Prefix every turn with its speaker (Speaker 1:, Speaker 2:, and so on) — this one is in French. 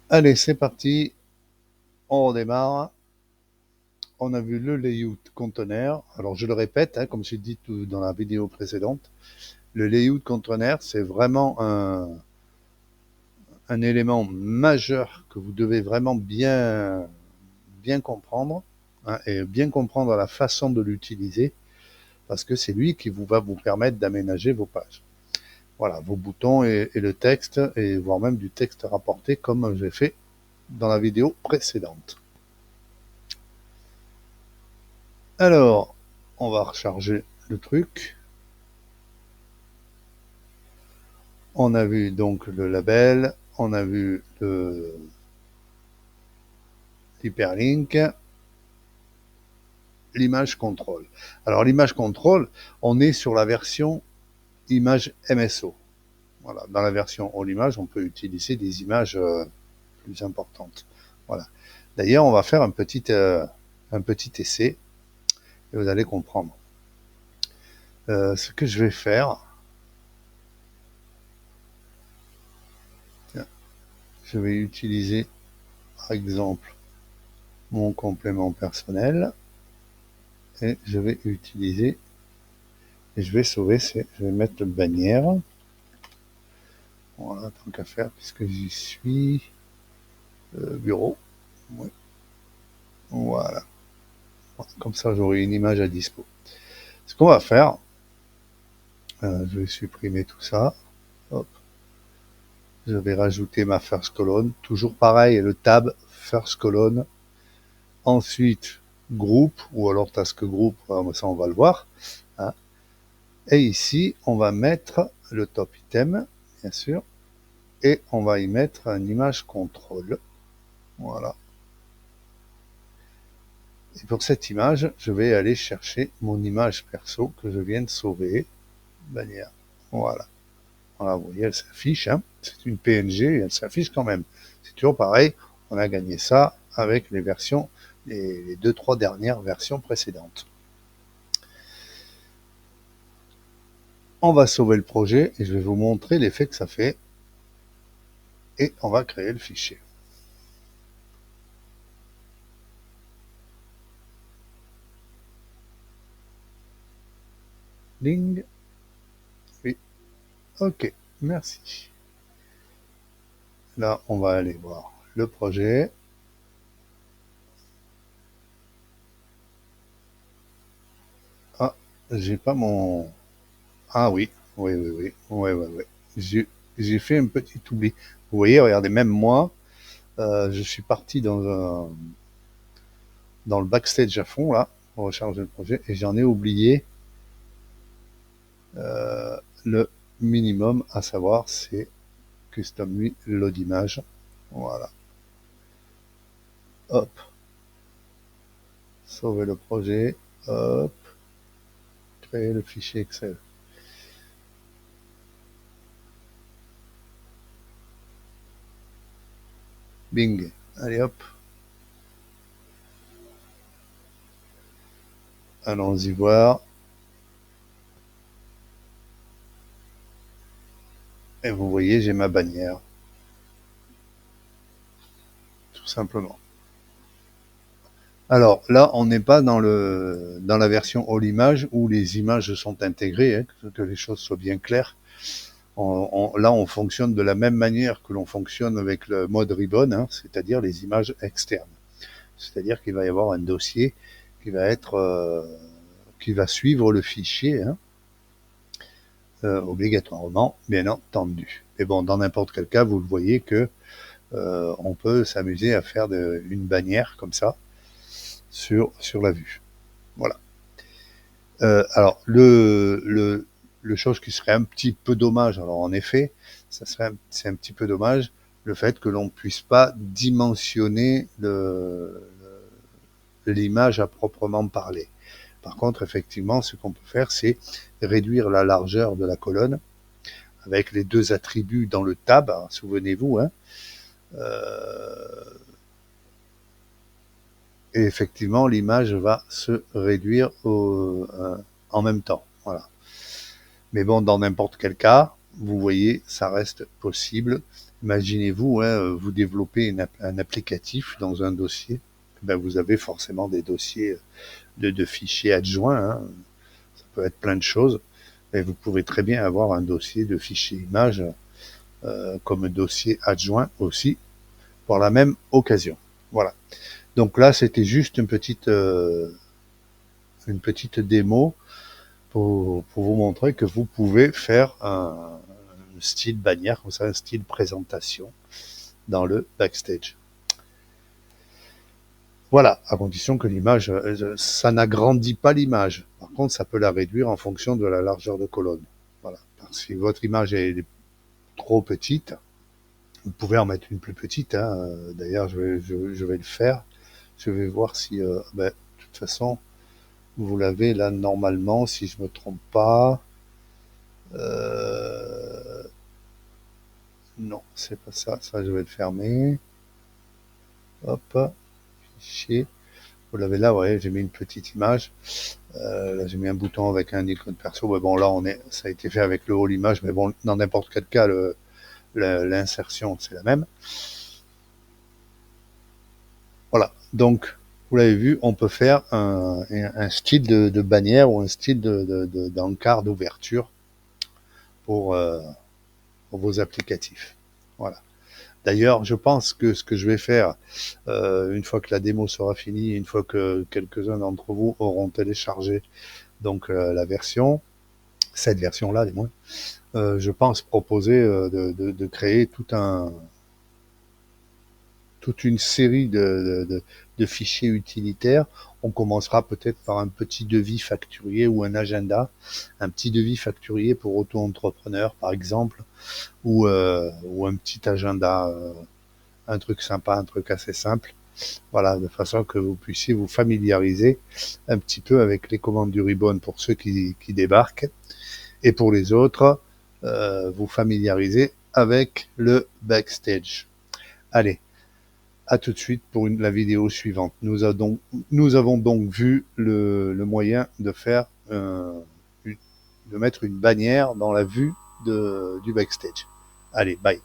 Speaker 1: Allez, c'est parti, on redémarre. On a vu le layout conteneur. Alors je le répète, comme j'ai dit dans la vidéo précédente, le layout conteneur, c'est vraiment un élément majeur que vous devez vraiment bien comprendre, et bien comprendre la façon de l'utiliser, parce que c'est lui qui va vous permettre d'aménager vos pages. Voilà, vos boutons et le texte, et voire même du texte rapporté comme j'ai fait dans la vidéo précédente. Alors, on va recharger le truc. On a vu donc le label, on a vu l'hyperlink, l'image contrôle. Alors l'image contrôle, on est sur la version image MSO. Voilà, dans la version All Image, on peut utiliser des images plus importantes. Voilà. D'ailleurs, on va faire un petit essai et vous allez comprendre. Ce que je vais faire, je vais utiliser par exemple mon complément personnel et je vais utiliser et je vais sauver, je vais mettre le bannière. Voilà, tant qu'à faire, puisque j'y suis. Bureau. Ouais. Voilà. Comme ça, j'aurai une image à dispo. Ce qu'on va faire, je vais supprimer tout ça. Hop. Je vais rajouter ma first colonne. Toujours pareil, le tab first colonne. Ensuite, groupe, ou alors task group, ça on va le voir. Hein. Et ici, on va mettre le top item, bien sûr. Et on va y mettre une image contrôle. Voilà. Et pour cette image, je vais aller chercher mon image perso que je viens de sauver. Bannière. Voilà. Voilà, vous voyez, elle s'affiche. Hein. C'est une PNG et elle s'affiche quand même. C'est toujours pareil. On a gagné ça avec les versions, les 2-3 dernières versions précédentes. On va sauver le projet et je vais vous montrer l'effet que ça fait. Et on va créer le fichier. Ding. Oui. OK. Merci. Là, on va aller voir le projet. Ah, j'ai pas mon... Ah oui, oui. J'ai fait un petit oubli. Vous voyez, regardez, même moi, je suis parti dans le backstage à fond, là, pour recharger le projet, et j'en ai oublié le minimum, à savoir, c'est custom load image. Voilà. Hop. Sauver le projet. Hop. Créer le fichier Excel. Bing. Allez hop. Allons-y voir. Et vous voyez, j'ai ma bannière. Tout simplement. Alors là, on n'est pas dans la version All Image où les images sont intégrées, hein, que les choses soient bien claires. Là, on fonctionne de la même manière que l'on fonctionne avec le mode Ribbon, hein, c'est-à-dire les images externes. C'est-à-dire qu'il va y avoir un dossier qui va suivre le fichier, hein, obligatoirement, bien entendu. Mais bon, dans n'importe quel cas, vous le voyez que on peut s'amuser à faire une bannière comme ça sur la vue. Voilà. Alors, le chose qui serait un petit peu dommage, alors en effet, c'est un petit peu dommage le fait que l'on ne puisse pas dimensionner l'image à proprement parler. Par contre, effectivement, ce qu'on peut faire, c'est réduire la largeur de la colonne avec les deux attributs dans le tab, souvenez-vous, hein, et effectivement, l'image va se réduire en même temps. Voilà. Mais bon, dans n'importe quel cas, vous voyez, ça reste possible Imaginez-vous, hein, vous développez un applicatif dans un dossier. Ben, vous avez forcément des dossiers de fichiers adjoints. Hein. Ça peut être plein de choses. Et vous pouvez très bien avoir un dossier de fichiers images comme dossier adjoint aussi pour la même occasion. Voilà. Donc là, c'était juste une petite démo pour vous montrer que vous pouvez faire un style bannière, comme ça, un style présentation dans le Backstage. Voilà, à condition que l'image, ça n'agrandit pas l'image. Par contre, ça peut la réduire en fonction de la largeur de colonne. Voilà. Si votre image est trop petite, vous pouvez en mettre une plus petite. Hein. D'ailleurs, je vais le faire. Je vais voir si, de toute façon, vous l'avez là normalement, si je me trompe pas. Non, c'est pas ça. Ça, je vais le fermer. Hop, fichier. Vous l'avez là, ouais, j'ai mis une petite image. Là, j'ai mis un bouton avec un icône perso. Mais bon, là, ça a été fait avec le haut l'image, mais bon, dans n'importe quel cas, l'insertion, c'est la même. Voilà. Donc, vous l'avez vu, on peut faire un style de bannière ou un style d'encart d'ouverture pour vos applicatifs. Voilà. D'ailleurs, je pense que ce que je vais faire, une fois que la démo sera finie, une fois que quelques-uns d'entre vous auront téléchargé donc la version, cette version-là, du moins, je pense proposer de créer toute une série de fichiers utilitaires. On commencera peut-être par un petit devis facturier ou un agenda, un petit devis facturier pour auto-entrepreneurs, par exemple, ou un petit agenda, un truc sympa, un truc assez simple. Voilà, de façon que vous puissiez vous familiariser un petit peu avec les commandes du Ribbon pour ceux qui débarquent, et pour les autres, vous familiariser avec le Backstage. Allez, à tout de suite pour la vidéo suivante. Nous avons donc vu le moyen de faire de mettre une bannière dans la vue du Backstage. Allez, bye.